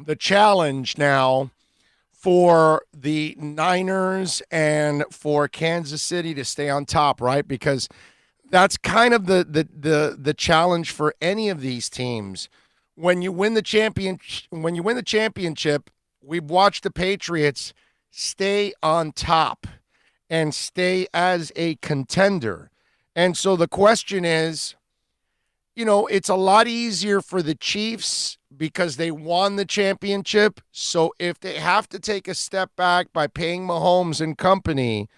the challenge now for the Niners and for Kansas City to stay on top, right? Because that's kind of the challenge for any of these teams. When you win the championship, we've watched the Patriots stay on top and stay as a contender. And so the question is, it's a lot easier for the Chiefs because they won the championship. So if they have to take a step back by paying Mahomes and company,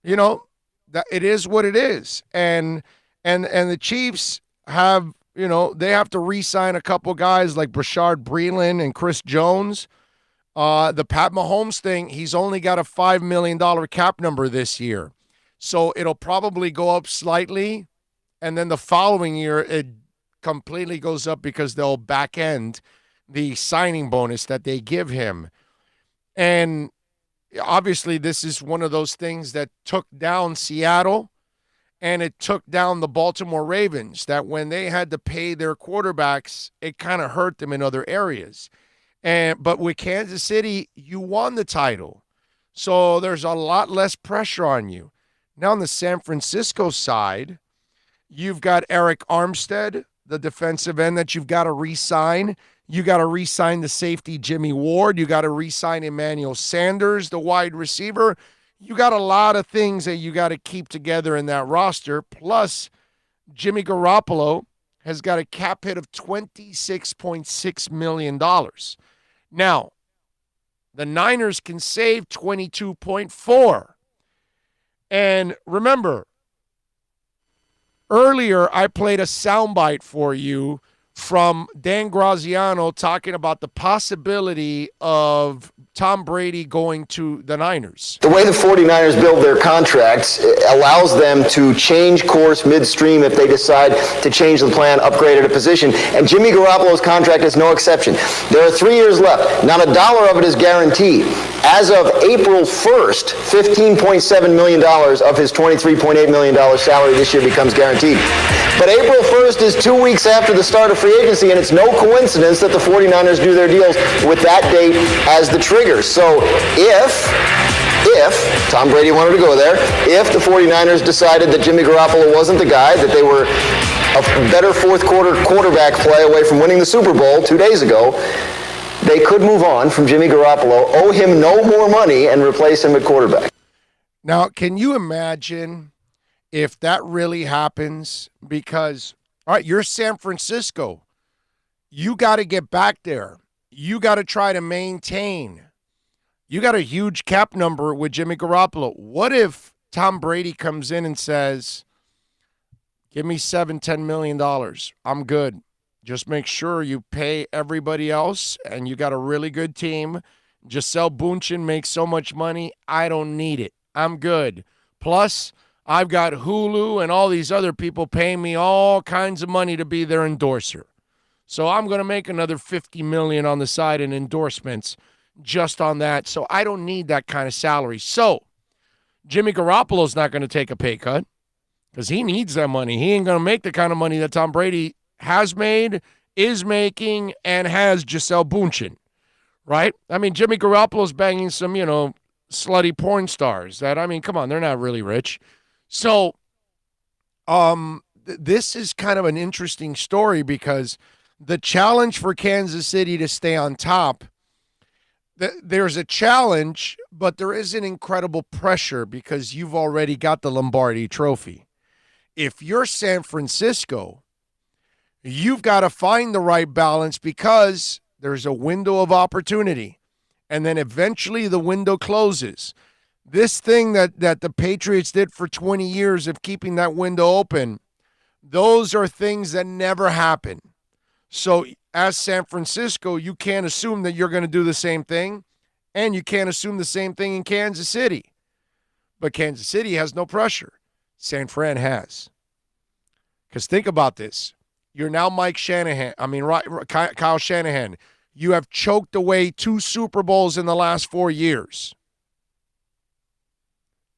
you know, that it is what it is. And the Chiefs have, they have to re-sign a couple guys like Brashard Breeland and Chris Jones. The Pat Mahomes thing, he's only got a $5 million cap number this year. So it'll probably go up slightly. And then the following year, it completely goes up because they'll back end the signing bonus that they give him. And obviously, this is one of those things that took down Seattle and it took down the Baltimore Ravens, that when they had to pay their quarterbacks, it kind of hurt them in other areas. But with Kansas City, you won the title. So there's a lot less pressure on you. Now on the San Francisco side, you've got Eric Armstead, the defensive end that you've got to re-sign. You got to re-sign the safety Jimmy Ward. You got to re-sign Emmanuel Sanders, the wide receiver. You got a lot of things that you got to keep together in that roster. Plus, Jimmy Garoppolo has got a cap hit of $26.6 million. Now, the Niners can save 22.4. And remember, earlier I played a soundbite for you from Dan Graziano talking about the possibility of Tom Brady going to the Niners. The way the 49ers build their contracts allows them to change course midstream if they decide to change the plan, upgrade at a position. And Jimmy Garoppolo's contract is no exception. There are 3 years left. Not a dollar of it is guaranteed. As of April 1st, $15.7 million of his $23.8 million salary this year becomes guaranteed. But April 1st is 2 weeks after the start of free agency, and it's no coincidence that the 49ers do their deals with that date as the trigger. So if Tom Brady wanted to go there, if the 49ers decided that Jimmy Garoppolo wasn't the guy, that they were a better fourth quarter quarterback play away from winning the Super Bowl 2 days ago, they could move on from Jimmy Garoppolo, owe him no more money, and replace him at quarterback. Now, can you imagine if that really happens? Because, all right, you're San Francisco. You got to get back there. You got to try to maintain. You got a huge cap number with Jimmy Garoppolo. What if Tom Brady comes in and says, give me $7-10 million. I'm good. Just make sure you pay everybody else, and you got a really good team. Gisele Bündchen makes so much money, I don't need it. I'm good. Plus, I've got Hulu and all these other people paying me all kinds of money to be their endorser. So I'm going to make another $50 million on the side in endorsements just on that. So I don't need that kind of salary. So Jimmy Garoppolo's not going to take a pay cut because he needs that money. He ain't going to make the kind of money that Tom Brady has made, is making, and has Gisele Bündchen, right? I mean, Jimmy Garoppolo's banging some, slutty porn stars that, come on, they're not really rich. So this is kind of an interesting story because the challenge for Kansas City to stay on top, there's a challenge, but there is an incredible pressure because you've already got the Lombardi trophy. If you're San Francisco, you've got to find the right balance because there's a window of opportunity, and then eventually the window closes. This thing that the Patriots did for 20 years of keeping that window open, those are things that never happen. So as San Francisco, you can't assume that you're going to do the same thing, and you can't assume the same thing in Kansas City. But Kansas City has no pressure. San Fran has. Because think about this. You're now Mike Shanahan. Kyle Shanahan. You have choked away 2 Super Bowls in the last 4 years.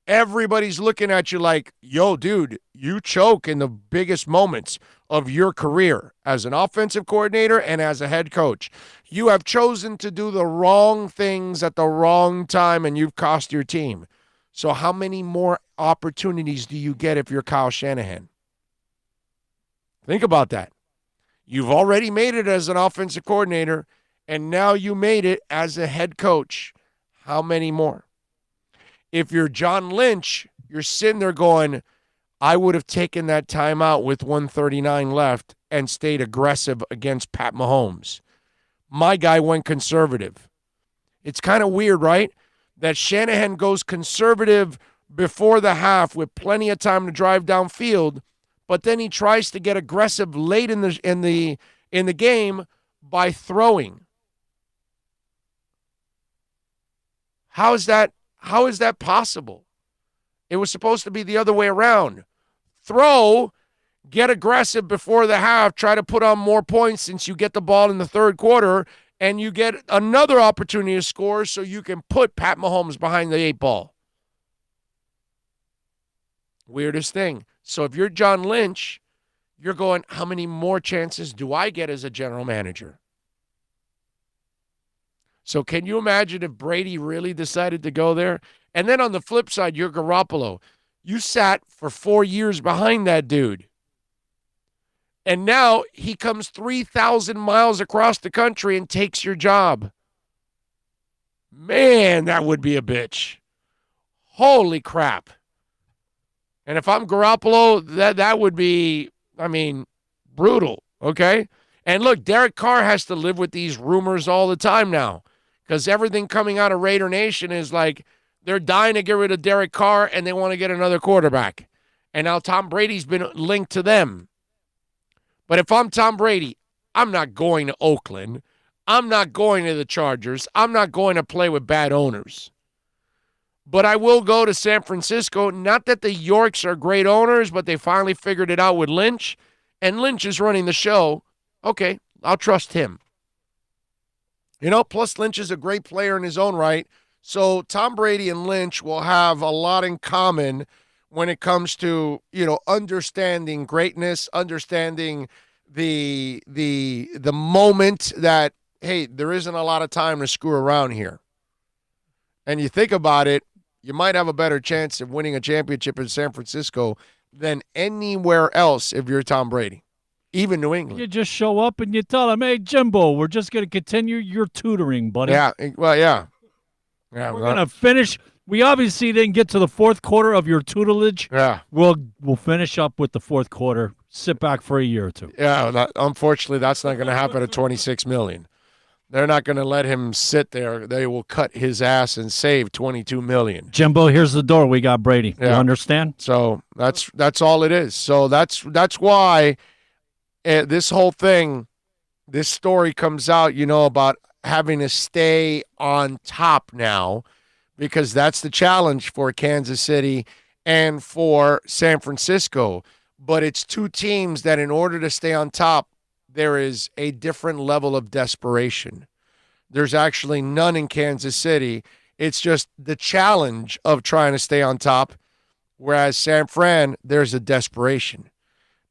Everybody's looking at you like, yo, dude, you choke in the biggest moments of your career as an offensive coordinator and as a head coach. You have chosen to do the wrong things at the wrong time, and you've cost your team. So, how many more opportunities do you get if you're Kyle Shanahan? Think about that. You've already made it as an offensive coordinator, and now you made it as a head coach. How many more? If you're John Lynch, you're sitting there going, I would have taken that timeout with 139 left and stayed aggressive against Pat Mahomes. My guy went conservative. It's kind of weird, right? That Shanahan goes conservative before the half with plenty of time to drive downfield, but then he tries to get aggressive late in the game by throwing. How is that possible? It was supposed to be the other way around. Throw, get aggressive before the half, try to put on more points since you get the ball in the third quarter, and you get another opportunity to score so you can put Pat Mahomes behind the 8 ball. Weirdest thing. So if you're John Lynch, you're going, how many more chances do I get as a general manager? So can you imagine if Brady really decided to go there? And then on the flip side, you're Garoppolo. You sat for 4 years behind that dude. And now he comes 3,000 miles across the country and takes your job. Man, that would be a bitch. Holy crap. And if I'm Garoppolo, that would be, brutal, okay? And look, Derek Carr has to live with these rumors all the time now because everything coming out of Raider Nation is like they're dying to get rid of Derek Carr and they want to get another quarterback. And now Tom Brady's been linked to them. But if I'm Tom Brady, I'm not going to Oakland. I'm not going to the Chargers. I'm not going to play with bad owners. But I will go to San Francisco. Not that the Yorks are great owners, but they finally figured it out with Lynch. And Lynch is running the show. Okay, I'll trust him. Plus Lynch is a great player in his own right. So Tom Brady and Lynch will have a lot in common when it comes to, understanding greatness, understanding the moment that, hey, there isn't a lot of time to screw around here. And you think about it, you might have a better chance of winning a championship in San Francisco than anywhere else if you're Tom Brady, even New England. You just show up and you tell them, hey, Jimbo, we're just going to continue your tutoring, buddy. Yeah, well, yeah. We're going to finish. We obviously didn't get to the fourth quarter of your tutelage. Yeah. We'll finish up with the fourth quarter, sit back for a year or two. Yeah, unfortunately, that's not going to happen at $26 million. They're not going to let him sit there. They will cut his ass and save $22 million. Jimbo, here's the door. We got Brady. Yeah. You understand? So that's all it is. So that's why this whole thing, this story comes out, about having to stay on top now, because that's the challenge for Kansas City and for San Francisco. But it's two teams that, in order to stay on top, there is a different level of desperation. There's actually none in Kansas City. It's just the challenge of trying to stay on top, whereas San Fran, there's a desperation.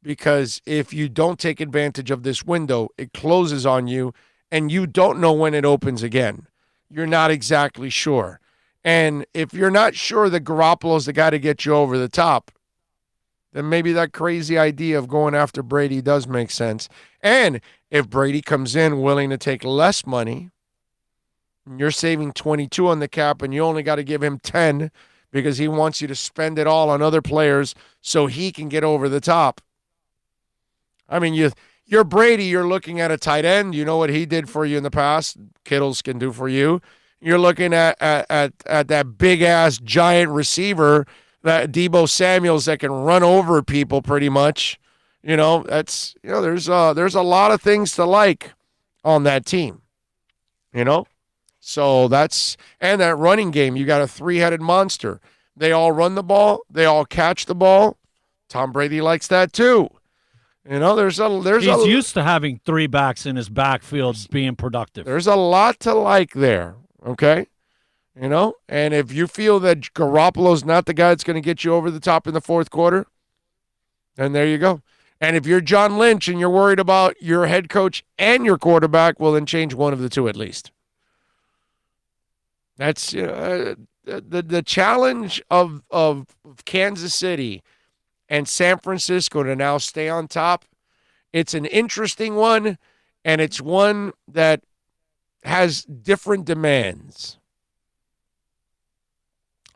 Because if you don't take advantage of this window, it closes on you, and you don't know when it opens again. You're not exactly sure. And if you're not sure that Garoppolo's the guy to get you over the top, then maybe that crazy idea of going after Brady does make sense. And if Brady comes in willing to take less money, and you're saving 22 on the cap and you only got to give him 10 because he wants you to spend it all on other players so he can get over the top. You're Brady, you're looking at a tight end. You know what he did for you in the past. Kittles can do for you. You're looking at that big-ass giant receiver, that Deebo Samuels, that can run over people pretty much. There's a lot of things to like on that team. So and that running game, you got a three-headed monster. They all run the ball, they all catch the ball. Tom Brady likes that too. He's used to having three backs in his backfield being productive. There's a lot to like there, okay? And if you feel that Garoppolo's not the guy that's going to get you over the top in the fourth quarter, then there you go. And if you're John Lynch and you're worried about your head coach and your quarterback, well, then change one of the two at least. That's the challenge of Kansas City and San Francisco to now stay on top. It's an interesting one, and it's one that has different demands.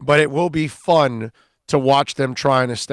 But it will be fun to watch them trying to stay